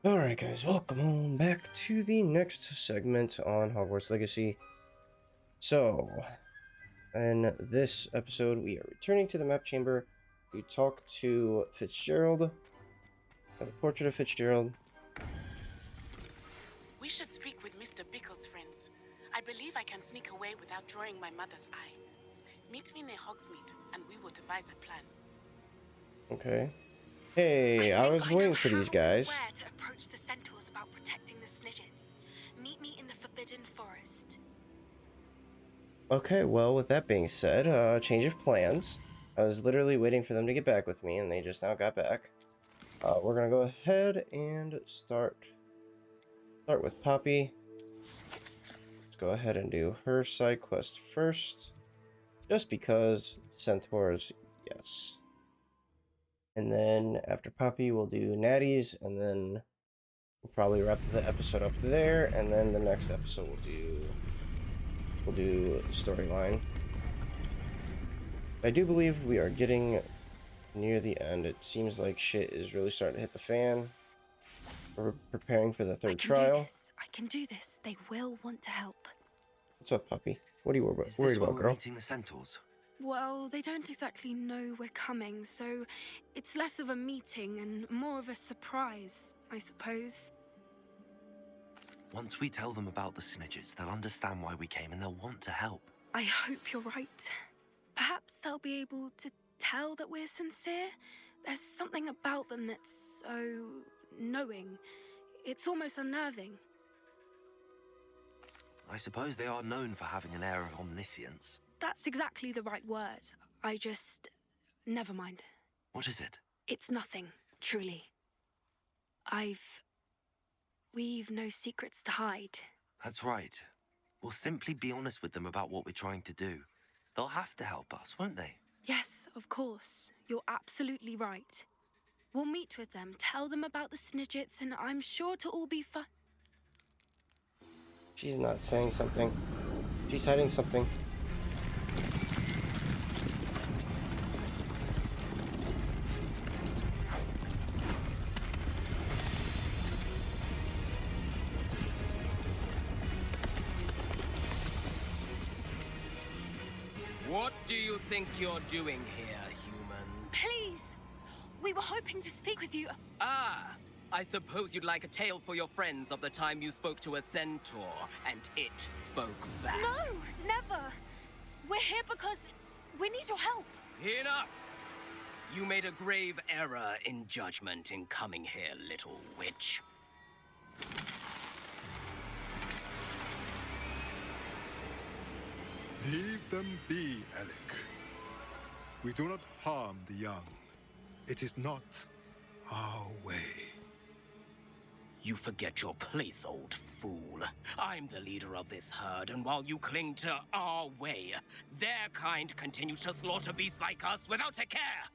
Alright guys, welcome on back to the next segment on Hogwarts Legacy. So, in this episode we are returning to the map chamber to talk to Fitzgerald, the portrait of Fitzgerald. We should speak with Mr. Bickle's friends. I believe I can sneak away without drawing my mother's eye. Meet me near Hogsmeade and we will devise a plan. Okay. Hey, I was waiting for these guys. Where to approach the centaurs about protecting the Snidgets. Meet me in the Forbidden Forest. Okay, well, with that being said, change of plans. I was literally waiting for them to get back with me, and they just now got back. We're gonna go ahead and start with Poppy. Let's go ahead and do her side quest first. Just because centaurs, yes. And then after Poppy, we'll do Natty's, and then we'll probably wrap the episode up there, and then the next episode we'll do storyline. I do believe we are getting near the end. It seems like shit is really starting to hit the fan. We're preparing for the third trial. I can do this. They will want to help. What's up, Poppy? What are you worried Is this why about, we're girl? meeting the centaurs? Well, they don't exactly know we're coming, so it's less of a meeting and more of a surprise, I suppose. Once we tell them about the Snidgets, they'll understand why we came and they'll want to help. I hope you're right. Perhaps they'll be able to tell that we're sincere. There's something about them that's so knowing. It's almost unnerving. I suppose they are known for having an air of omniscience. That's exactly the right word. I just... Never mind. What is it? It's nothing, truly. We've no secrets to hide. That's right. We'll simply be honest with them about what we're trying to do. They'll have to help us, won't they? Yes, of course. You're absolutely right. We'll meet with them, tell them about the Snidgets, and I'm sure it'll all be fun. She's not saying something. She's hiding something. What do you think you're doing here, humans? Please! We were hoping to speak with you. Ah, I suppose you'd like a tale for your friends of the time you spoke to a centaur, and it spoke back. No, never! We're here because we need your help. Enough! You made a grave error in judgment in coming here, little witch. Leave them be, Alec. We do not harm the young. It is not our way. You forget your place, old fool. I'm the leader of this herd, and while you cling to our way, their kind continue to slaughter beasts like us without a care.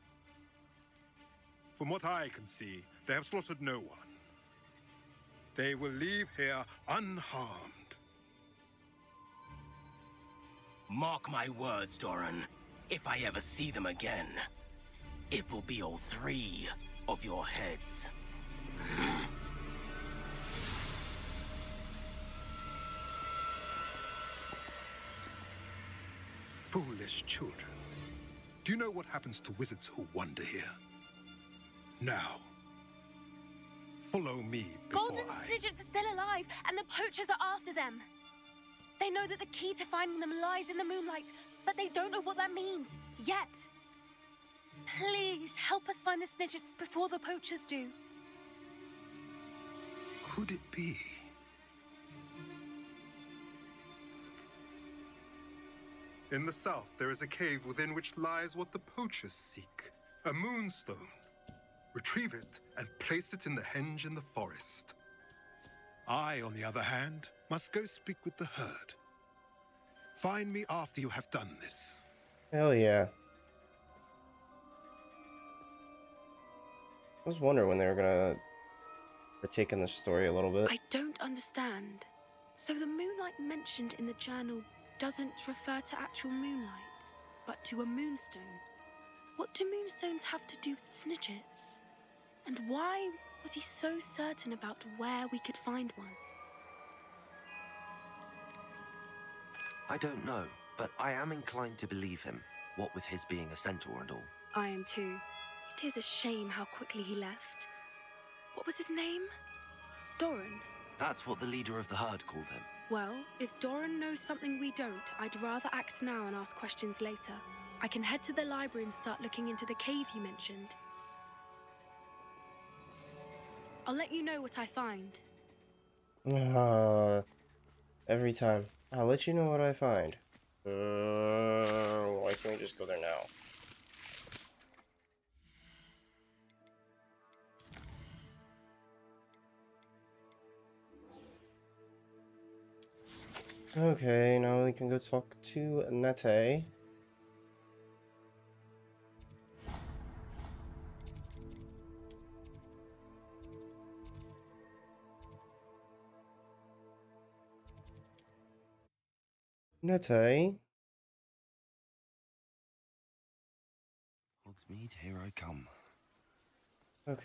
From what I can see, they have slaughtered no one. They will leave here unharmed. Mark my words, Doran. If I ever see them again, it will be all three of your heads. Foolish children. Do you know what happens to wizards who wander here? Now, follow me before Golden I... Snidgets are still alive, and the poachers are after them. They know that the key to finding them lies in the moonlight, but they don't know what that means, yet. Please, help us find the Snidgets before the poachers do. Could it be? In the south, there is a cave within which lies what the poachers seek. A moonstone. Retrieve it and place it in the henge in the forest. I, on the other hand, must go speak with the herd. Find me after you have done this. Hell yeah. I was wondering when they were gonna partake in the story a little bit. I don't understand. So the moonlight mentioned in the journal doesn't refer to actual moonlight, but to a moonstone. What do moonstones have to do with Snidgets? And why Was he so certain about where we could find one? I don't know, but I am inclined to believe him, what with his being a centaur and all. I am too. It is a shame how quickly he left. What was his name? Doran. That's what the leader of the herd called him. Well, if Doran knows something we don't, I'd rather act now and ask questions later. I can head to the library and start looking into the cave you mentioned. I'll let you know what I find. Every time. I'll let you know what I find. Why can't we just go there now? Okay, now we can go talk to Nete. Nete? Hogsmeade, here I come. Okay,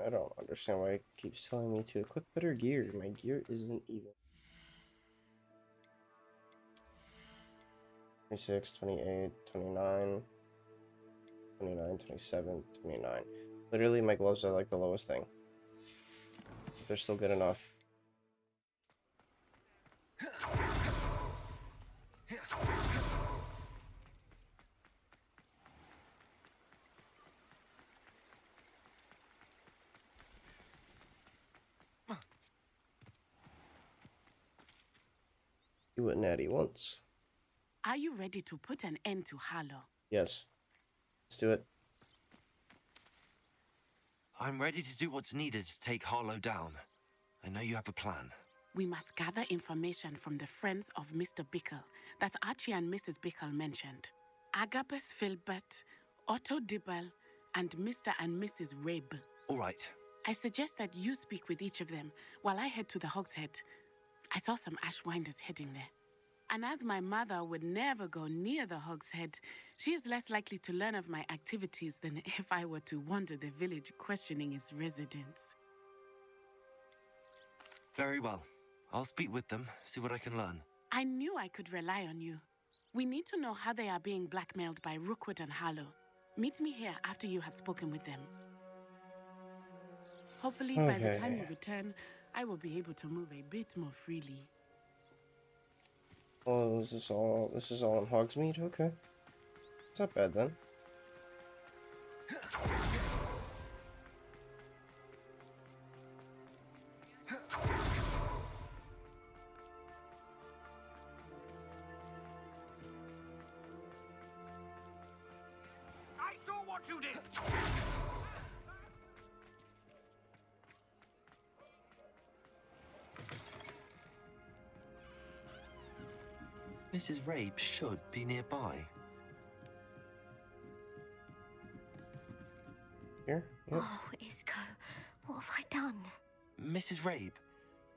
I don't understand why it keeps telling me to equip better gear. My gear isn't even. 26, 28, 29, 29, 27, 29. Literally, my gloves are like the lowest thing. They're still good enough. Do what Natty wants. Are you ready to put an end to Harlow? Yes. Let's do it. I'm ready to do what's needed to take Harlow down. I know you have a plan. We must gather information from the friends of Mr. Bickle that Archie and Mrs. Bickle mentioned. Agabus Filbert, Otto Dibble, and Mr. and Mrs. Rabe. All right. I suggest that you speak with each of them while I head to the Hogshead. I saw some Ashwinders heading there. And as my mother would never go near the Hogshead, she is less likely to learn of my activities than if I were to wander the village questioning its residents. Very well. I'll speak with them, see what I can learn. I knew I could rely on you. We need to know how they are being blackmailed by Rookwood and Harlow. Meet me here after you have spoken with them. Hopefully, by the time you return, I will be able to move a bit more freely. Oh, this is all in Hogsmeade? Okay. It's not bad then. I saw what you did! Mrs. Rabe should be nearby. Here? Yep. Oh, Isco, what have I done? Mrs. Rabe,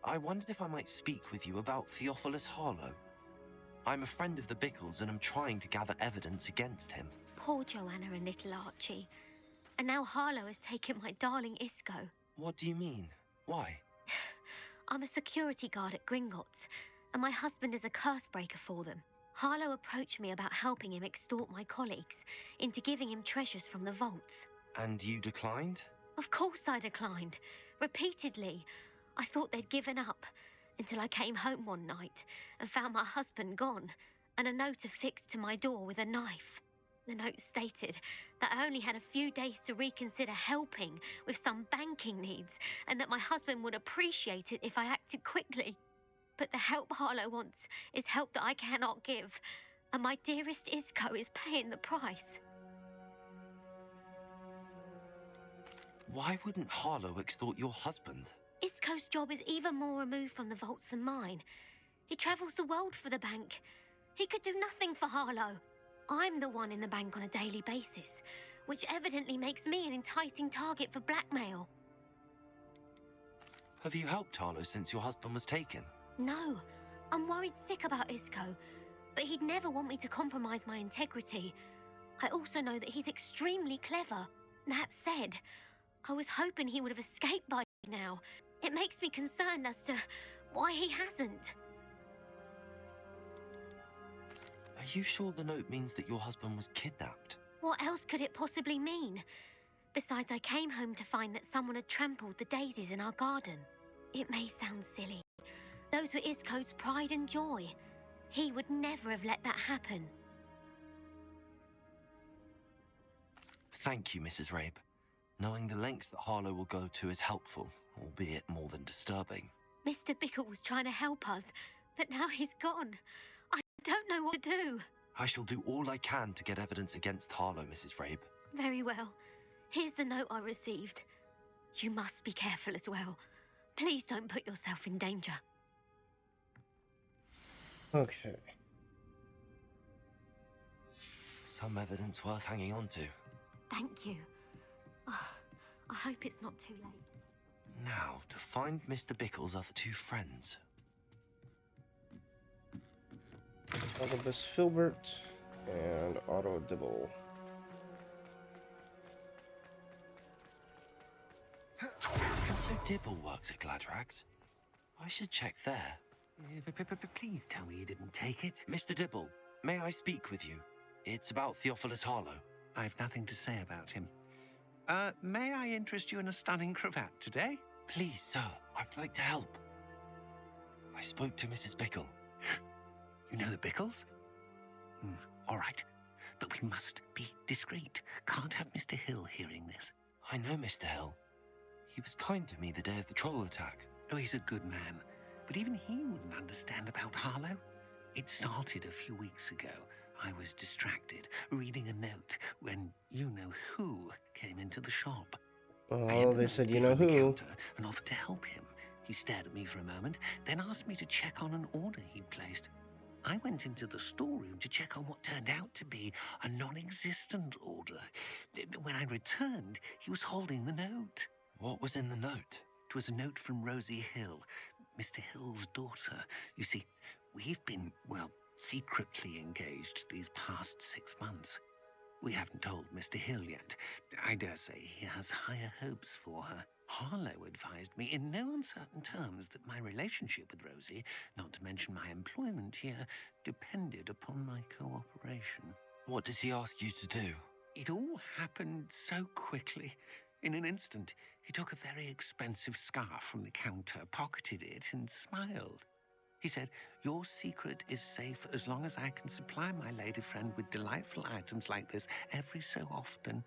I wondered if I might speak with you about Theophilus Harlow. I'm a friend of the Bickles and I'm trying to gather evidence against him. Poor Joanna and little Archie. And now Harlow has taken my darling Isco. What do you mean? Why? I'm a security guard at Gringotts, and my husband is a curse breaker for them. Harlow approached me about helping him extort my colleagues into giving him treasures from the vaults. And you declined? Of course I declined. Repeatedly. I thought they'd given up, until I came home one night and found my husband gone, and a note affixed to my door with a knife. The note stated that I only had a few days to reconsider helping with some banking needs, and that my husband would appreciate it if I acted quickly. But the help Harlow wants is help that I cannot give, and my dearest Isco is paying the price. Why wouldn't Harlow extort your husband? Isco's job is even more removed from the vaults than mine. He travels the world for the bank. He could do nothing for Harlow. I'm the one in the bank on a daily basis, which evidently makes me an enticing target for blackmail. Have you helped Harlow since your husband was taken? No, I'm worried sick about Isco, but he'd never want me to compromise my integrity. I also know that he's extremely clever. That said, I was hoping he would have escaped by now. It makes me concerned as to why he hasn't. Are you sure the note means that your husband was kidnapped? What else could it possibly mean? Besides, I came home to find that someone had trampled the daisies in our garden. It may sound silly. Those were Isco's pride and joy. He would never have let that happen. Thank you, Mrs. Rabe. Knowing the lengths that Harlow will go to is helpful, albeit more than disturbing. Mr. Bickle was trying to help us, but now he's gone. I don't know what to do. I shall do all I can to get evidence against Harlow, Mrs. Rabe. Very well. Here's the note I received. You must be careful as well. Please don't put yourself in danger. Okay. Some evidence worth hanging on to. Thank you. Oh, I hope it's not too late. Now, to find Mr. Bickle's other two friends. Agabus Filbert and Otto Dibble. Otto Dibble works at Gladrags. I should check there. Please tell me you didn't take it. Mr. Dibble, may I speak with you? It's about Theophilus Harlow. I've nothing to say about him. May I interest you in a stunning cravat today? Please, sir, I'd like to help. I spoke to Mrs. Bickle. You know the Bickles? All right. But we must be discreet. Can't have Mr. Hill hearing this. I know Mr. Hill. He was kind to me the day of the troll attack. Oh, he's a good man. But even he wouldn't understand about Harlow. It started a few weeks ago. I was distracted, reading a note, when you-know-who came into the shop. Oh, they said you-know-who. And offered to help him. He stared at me for a moment, then asked me to check on an order he'd placed. I went into the storeroom to check on what turned out to be a non-existent order. When I returned, he was holding the note. What was in the note? It was a note from Rosie Hill, Mr. Hill's daughter. You see, we've been, secretly engaged these past 6 months. We haven't told Mr. Hill yet. I dare say he has higher hopes for her. Harlow advised me in no uncertain terms that my relationship with Rosie, not to mention my employment here, depended upon my cooperation. What does he ask you to do? It all happened so quickly. In an instant, he took a very expensive scarf from the counter, pocketed it, and smiled. He said, "Your secret is safe as long as I can supply my lady friend with delightful items like this every so often."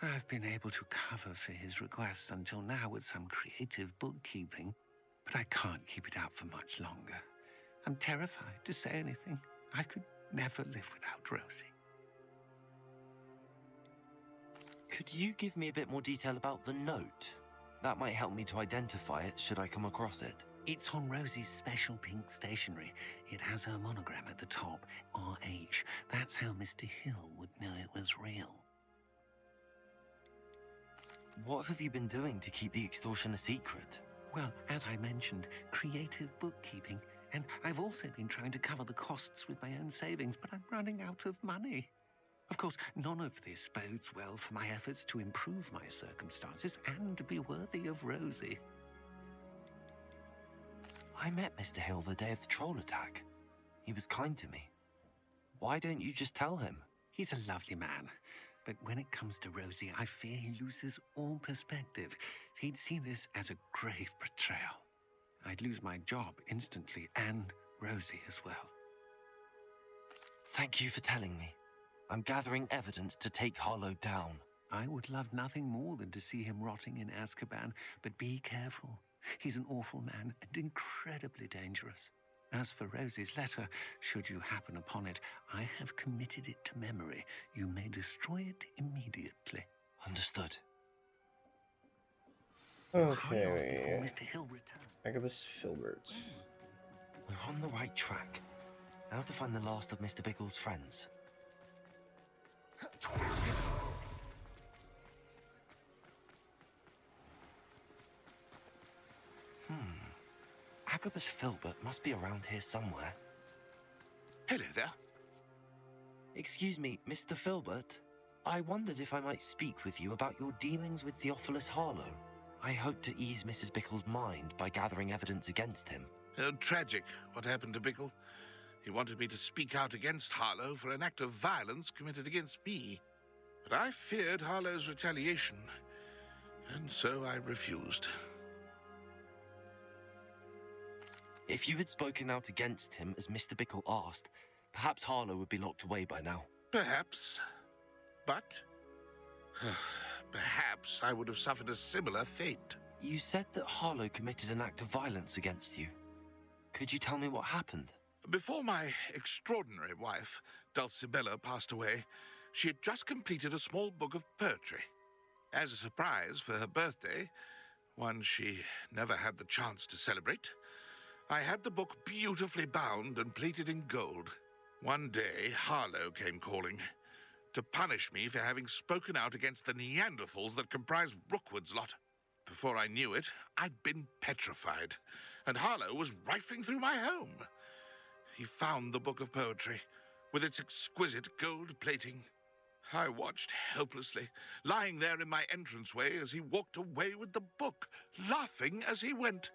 I've been able to cover for his requests until now with some creative bookkeeping, but I can't keep it up for much longer. I'm terrified to say anything. I could never live without Rosie. Could you give me a bit more detail about the note? That might help me to identify it should I come across it. It's on Rosie's special pink stationery. It has her monogram at the top, RH. That's how Mr. Hill would know it was real. What have you been doing to keep the extortion a secret? Well, as I mentioned, creative bookkeeping. And I've also been trying to cover the costs with my own savings, but I'm running out of money. Of course, none of this bodes well for my efforts to improve my circumstances and to be worthy of Rosie. I met Mr. Hill the day of the troll attack. He was kind to me. Why don't you just tell him? He's a lovely man. But when it comes to Rosie, I fear he loses all perspective. He'd see this as a grave betrayal. I'd lose my job instantly, and Rosie as well. Thank you for telling me. I'm gathering evidence to take Harlow down. I would love nothing more than to see him rotting in Azkaban, but be careful. He's an awful man and incredibly dangerous. As for Rosie's letter, should you happen upon it, I have committed it to memory. You may destroy it immediately. Understood. Okay. Mr. Hill returns. Agabus Filbert. We're on the right track. Now to find the last of Mr. Bickle's friends. Agabus Filbert must be around here somewhere. Hello there. Excuse me, Mr. Filbert? I wondered if I might speak with you about your dealings with Theophilus Harlow. I hope to ease Mrs. Bickle's mind by gathering evidence against him. Tragic, what happened to Bickle. He wanted me to speak out against Harlow for an act of violence committed against me. But I feared Harlow's retaliation, and so I refused. If you had spoken out against him as Mr. Bickle asked, perhaps Harlow would be locked away by now. Perhaps. But perhaps I would have suffered a similar fate. You said that Harlow committed an act of violence against you. Could you tell me what happened? Before my extraordinary wife, Dulcibella, passed away, she had just completed a small book of poetry. As a surprise for her birthday, one she never had the chance to celebrate, I had the book beautifully bound and plated in gold. One day, Harlow came calling to punish me for having spoken out against the Neanderthals that comprise Rookwood's lot. Before I knew it, I'd been petrified, and Harlow was rifling through my home. He found the book of poetry, with its exquisite gold plating. I watched helplessly, lying there in my entranceway as he walked away with the book, laughing as he went.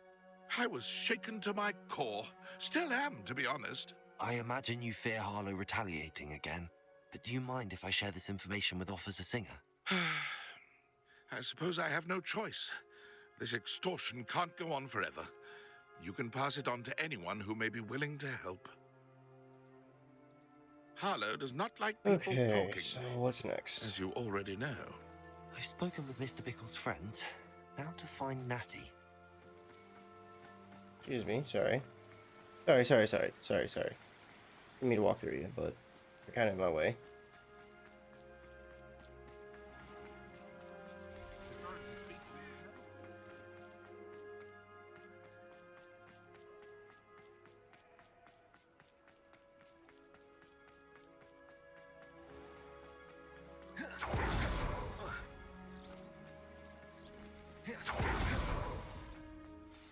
I was shaken to my core. Still am, to be honest. I imagine you fear Harlow retaliating again, but do you mind if I share this information with Officer Singer? I suppose I have no choice. This extortion can't go on forever. You can pass it on to anyone who may be willing to help. Harlow does not like people Okay, talking, so what's next? as you already know. I've spoken with Mr. Bickle's friends. Now to find Natty. Excuse me, sorry. Sorry. Didn't mean to walk through you, but you're kind of in my way.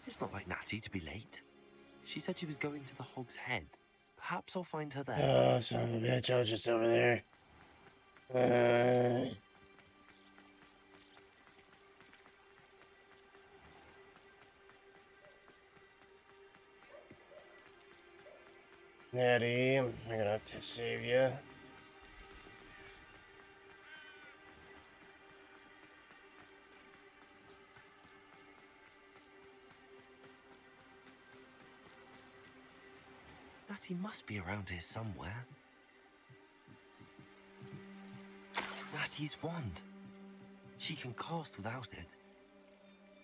It's not like Natty to be late. She said she was going to the Hog's Head. Perhaps I'll find her there. Oh, son of a bitch, I was just over there. Natty, I'm gonna have to save you. Natty must be around here somewhere. Natty's wand. She can cast without it.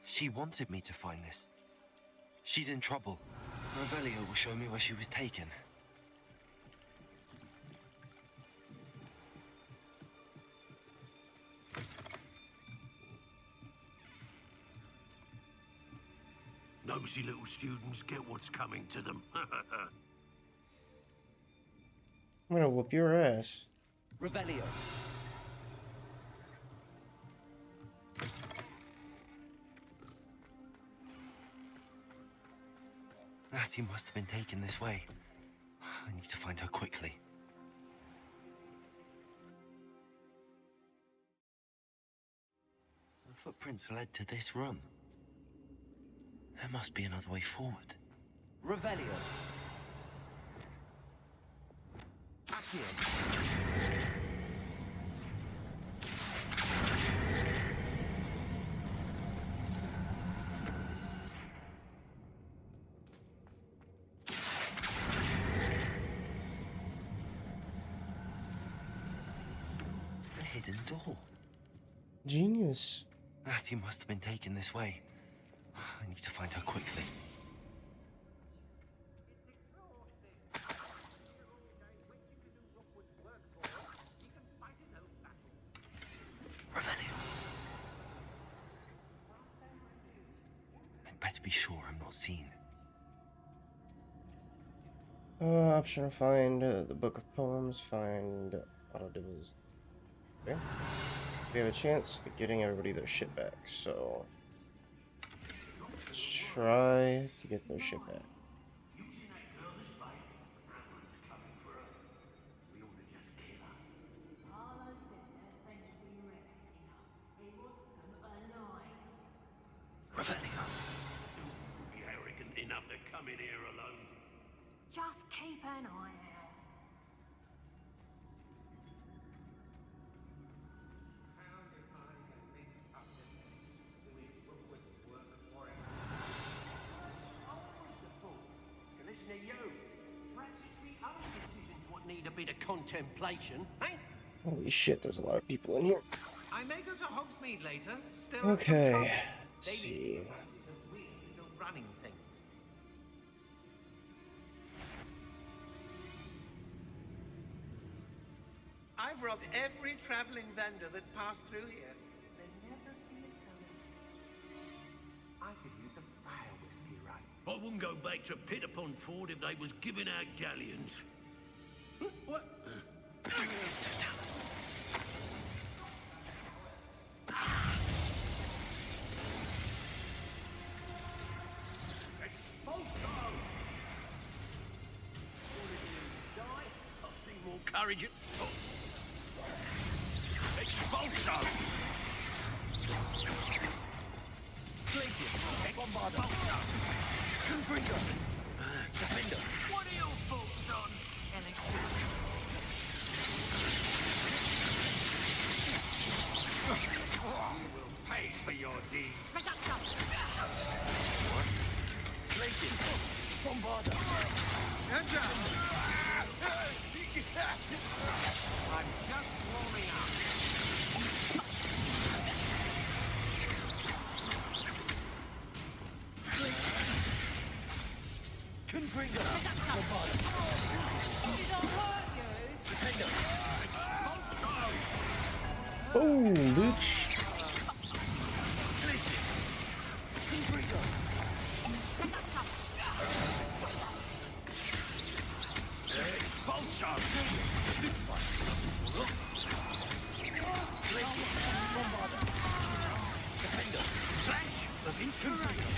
She wanted me to find this. She's in trouble. Revelio will show me where she was taken. Nosy little students get what's coming to them. I'm gonna whoop your ass. Revelio. Natty must have been taken this way. I need to find her quickly. The footprints led to this room. There must be another way forward. Revelio. Accio. A hidden door. Genius. Natty must have been taken this way. I need to find her quickly. Revelio. I'd better be sure I'm not seen. Option find the book of poems, find auto dibbles. Okay. We have a chance of getting everybody their shit back, so let's try to get their shit back. Just keep an eye out. Listen to you. Perhaps it's the own decisions what need a bit of contemplation, eh? Holy shit, there's a lot of people in here. I may go to Hogsmeade later. Still Okay, let's see. We're still running things. I've robbed every traveling vendor that's passed through here. They never see it coming. I could use a fire whiskey, right? I wouldn't go back to Pit upon Ford if they was giving out galleons. What? Bring these to tell us. More courage. Expulso! Glacier, Bombarder, Confringo, Defender. What are your thoughts on electricity? You will pay for your deeds. Glacier, Bombarder. I'm just warming up. Confringo, Bombarder. Defender. Boom, bitch. Glacier, Confringo. Expulso! Bombarder. Defender. Flash of inspiration.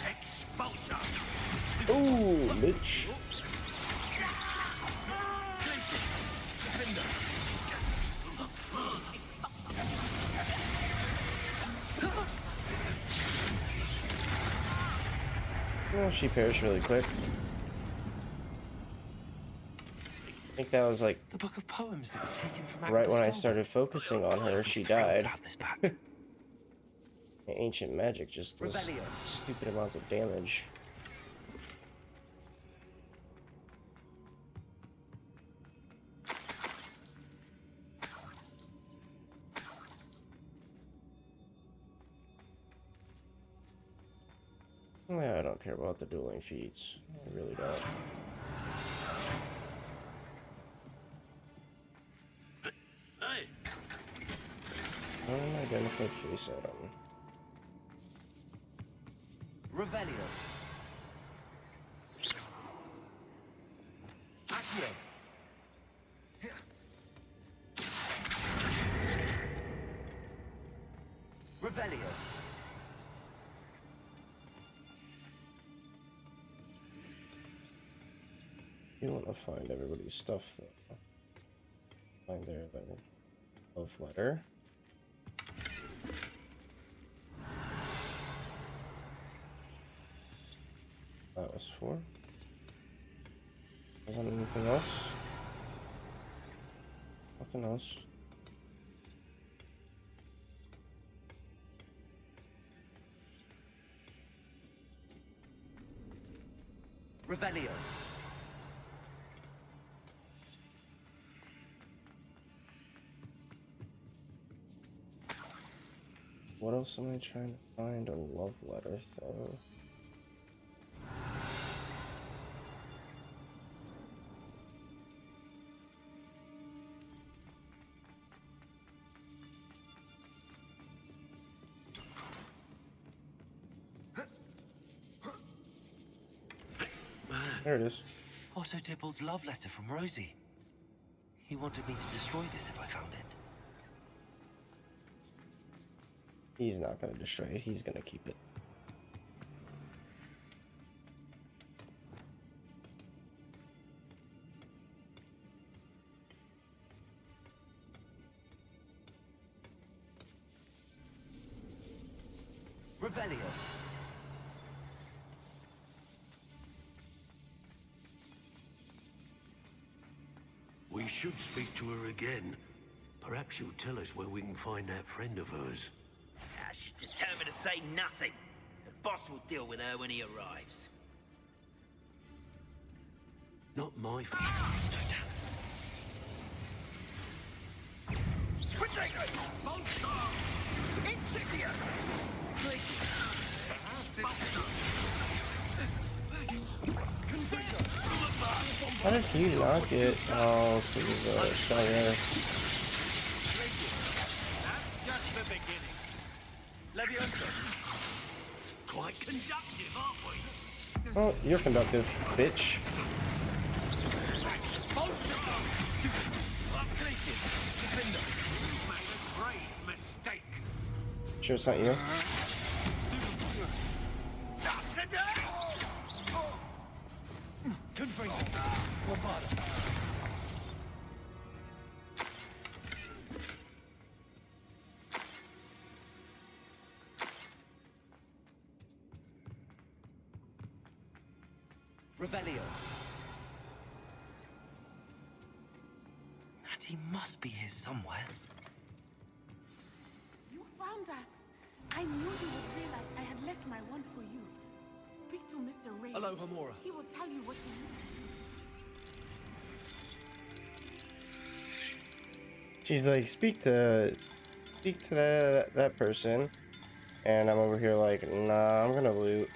Expulso! Ooh, bitch. Defender. Well, she perished really quick. I think that was like The book of poems that was taken from right when I Agnes started focusing on her, she Thrilled to died. have this back. Ancient magic just does Rebellion. stupid amounts of damage. Yeah, I don't care about the dueling feats. I really don't. Hey! Unidentified face item. Revelio. Accio. Revelio. You want to find everybody's stuff though. Find their love letter. That was for. Wasn't anything else? Nothing else. Revelio. What else am I trying to find? A love letter, though. There it is. Otto Dibble's love letter from Rosie. He wanted me to destroy this if I found it. He's not gonna destroy it, he's gonna keep it. Revelio. We should speak to her again. Perhaps she'll tell us where we can find that friend of hers. She's determined to say nothing. The boss will deal with her when he arrives. Not my fault. Mr. Dallas. Insignia! How did he not get? Oh, because he's stronger. That's just the beginning. Levioso. Quite conductive, aren't we? Oh, you're conductive, bitch. Grave mistake. Sure, it's not you. Confringo. Lavada. Revelio. Natty must be here somewhere. You found us. I knew you would realize I had left my wand for you. Speak to Mr. Ray. Hello, Hamura. He will tell you what you need. She's like, speak to that person, and I'm over here like, nah, I'm gonna loot.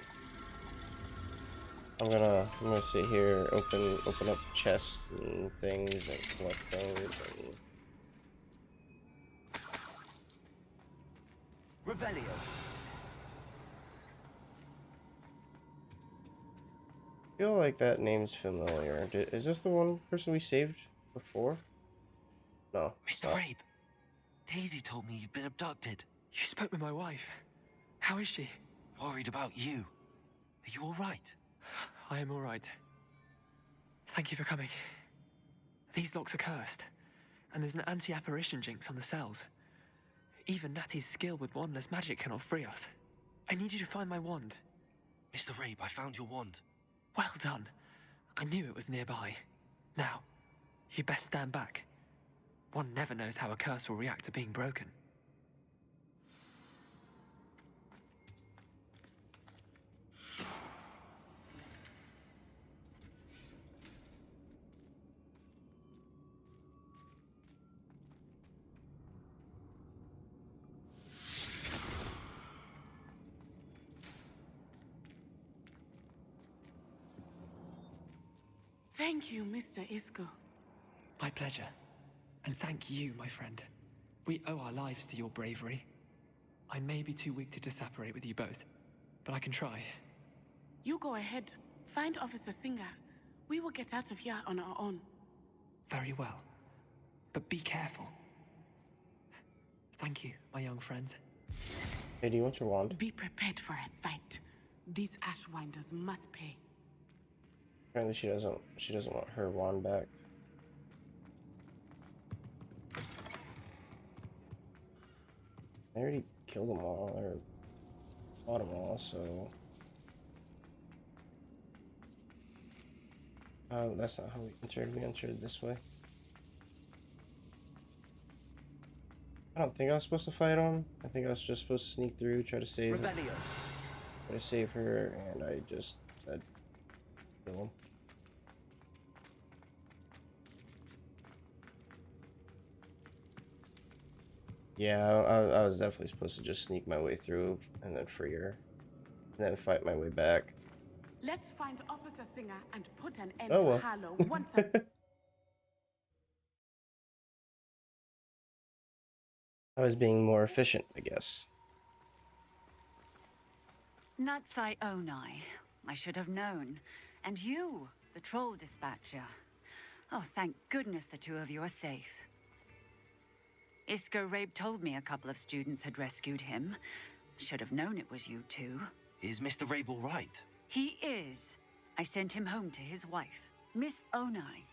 I'm gonna sit here, open up chests and things and collect things and. Revelio. I feel like that name's familiar. Is this the one person we saved before? No. Mr. Rabe, Daisy told me you'd been abducted. You spoke with my wife. How is she? Worried about you. Are you all right? I am all right. Thank you for coming. These locks are cursed, and there's an anti-apparition jinx on the cells. Even Natty's skill with wandless magic cannot free us. I need you to find my wand. Mr. Rabe, I found your wand. Well done. I knew it was nearby. Now, you best stand back. One never knows how a curse will react to being broken. Thank you, Mr. Isco. My pleasure. And thank you, my friend. We owe our lives to your bravery. I may be too weak to disapparate with you both, but I can try. You go ahead. Find Officer Singer. We will get out of here on our own. Very well. But be careful. Thank you, my young friends. Hey, do you want your wand? Be prepared for a fight. These Ashwinders must pay. Apparently she doesn't want her wand back. I already killed them all, or fought them all, so... Oh, that's not how we entered. We entered this way. I don't think I was supposed to fight him. I think I was just supposed to sneak through, try to save her. Try to save her, and I just said, kill him. Yeah, I was definitely supposed to just sneak my way through and then free her. And then fight my way back. Let's find Officer Singer and put an end Oh, to well. Harlow once and... I was being more efficient, I guess. Natsai Onai. I should have known. And you, the troll dispatcher. Oh, thank goodness the two of you are safe. Isco Rabe told me a couple of students had rescued him. Should have known it was you two. Is Mr. Rabe all right? He is. I sent him home to his wife. Miss Onai,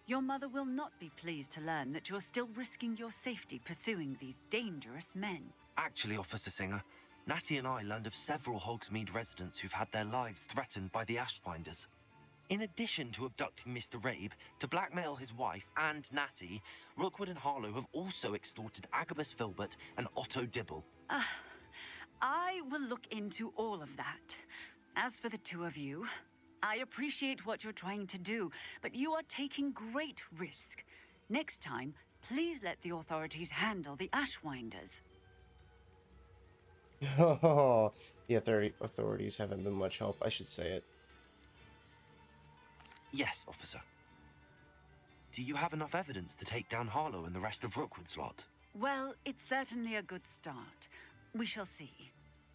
your mother will not be pleased to learn that you're still risking your safety pursuing these dangerous men. Actually, Officer Singer, Natty and I learned of several Hogsmeade residents who've had their lives threatened by the Ashbinders. In addition to abducting Mr. Rabe to blackmail his wife and Natty, Rookwood and Harlow have also extorted Agabus Filbert and Otto Dibble. I will look into all of that. As for the two of you, I appreciate what you're trying to do, but you are taking great risk. Next time, please let the authorities handle the Ashwinders. Oh, the authorities haven't been much help. I should say it. Yes, officer. Do you have enough evidence to take down Harlow and the rest of Rookwood's lot? Well, it's certainly a good start. We shall see.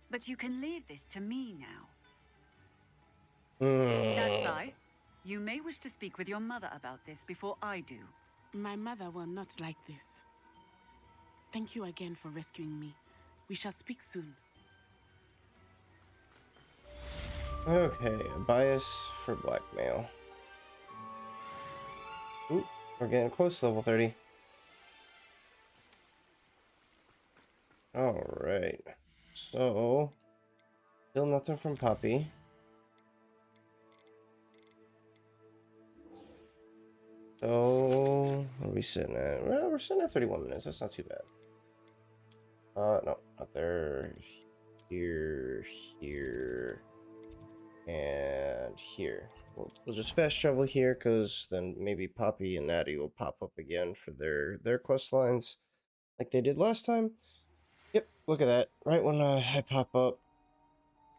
But you can leave this to me now. Natsai, you may wish to speak with your mother about this before I do. My mother will not like this. Thank you again for rescuing me. We shall speak soon. Okay, a bias for blackmail. Ooh, we're getting close to level 30. Alright. So, still nothing from Poppy. So, what are we sitting at? Well, we're sitting at 31 minutes. That's not too bad. No, not there. Here, here, and here. We'll just fast travel here, because then maybe Poppy and Natty will pop up again for their quest lines, like they did last time. Yep, look at that. Right when I pop up.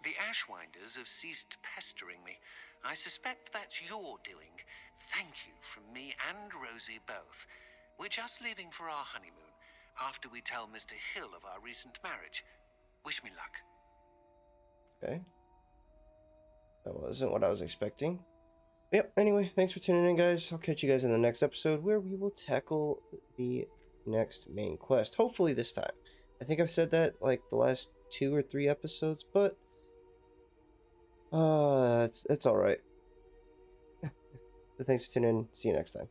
The Ashwinders have ceased pestering me. I suspect that's your doing. Thank you from me and Rosie both. We're just leaving for our honeymoon, after we tell Mr. Hill of our recent marriage. Wish me luck. Okay. That wasn't what I was expecting. Yep, anyway, thanks for tuning in, guys. I'll catch you guys in the next episode, where we will tackle the next main quest. Hopefully this time. I think I've said that like the last 2 or 3 episodes, but it's all right. So thanks for tuning in. See you next time.